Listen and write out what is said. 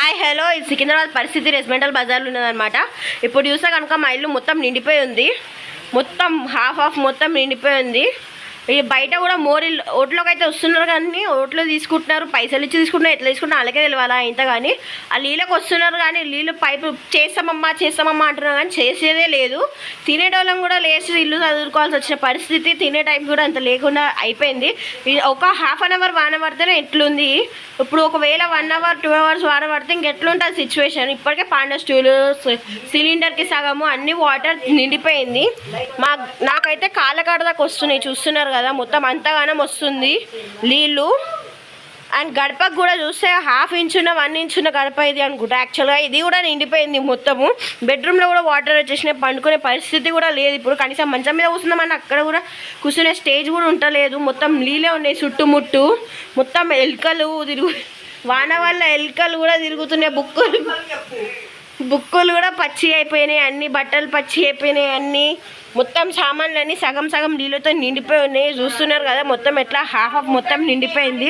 Hi hello, ఇది సికింద్రాబాద్ పరిస్థితి residential బజార్లో ఉన్నదన్నమాట. ఇప్పుడు చూస్తే కనుక మా ఇల్లు మొత్తం నిండిపోయి ఉంది. మొత్తం హాఫ్ మొత్తం నిండిపోయి ఉంది. ఈ బయట కూడా మోరీలు ఓట్లోకి అయితే వస్తున్నారు, కానీ ఓట్లు తీసుకుంటున్నారు, పైసలు ఇచ్చి తీసుకుంటున్నారు, ఎట్లా తీసుకుంటున్నారు వాళ్ళకే తెలియాలా ఇంత. కానీ ఆ నీళ్ళకి వస్తున్నారు, కానీ నీళ్ళు పైపు చేస్తామమ్మా అంటున్నారు, కానీ చేసేదే లేదు. తినేటోళ్ళం కూడా లేచి ఇల్లు చదువుకోవాల్సి వచ్చిన పరిస్థితి, తినే టైం కూడా అంత లేకుండా అయిపోయింది. ఒక హాఫ్ అన్ అవర్ వాన పడితేనే ఎట్లుంది. ఇప్పుడు ఒకవేళ 1 అవర్ 2 అవర్స్ వాన పడితే ఇంకెట్లుంటుంది సిచ్యువేషన్. ఇప్పటికే పాండ స్టూలు సిలిండర్కి సగము అన్ని వాటర్ నిండిపోయింది. నాకైతే కాళ్ళకాడ దాకా వస్తున్నాయి, చూస్తున్నారు కదా, మొత్తం అంతగానం వస్తుంది నీళ్ళు. అండ్ గడపకు కూడా చూస్తే 1/2 ఇంచ్ 1 ఇంచ్ గడప ఇది అనుకుంటా. యాక్చువల్గా ఇది కూడా నిండిపోయింది మొత్తము. బెడ్రూమ్లో కూడా వాటర్ వచ్చేసినాయి, పండుకునే పరిస్థితి కూడా లేదు. ఇప్పుడు కనీసం మంచం మీద కూర్చుందామని అక్కడ కూడా కూర్చునే స్టేజ్ కూడా ఉండలేదు. మొత్తం నీళ్ళే ఉన్నాయి చుట్టుముట్టు. మొత్తం ఎలుకలు వాన వల్ల ఎలుకలు కూడా తిరుగుతున్నాయి. బుక్కులు కూడా పచ్చి అయిపోయినాయి, అన్ని బట్టలు పచ్చి అయిపోయినాయి, అన్నీ మొత్తం సామాన్లు అన్నీ సగం నీళ్ళతో నిండిపోయి ఉన్నాయి. చూస్తున్నారు కదా మొత్తం ఎట్లా హాఫ్ మొత్తం నిండిపోయింది.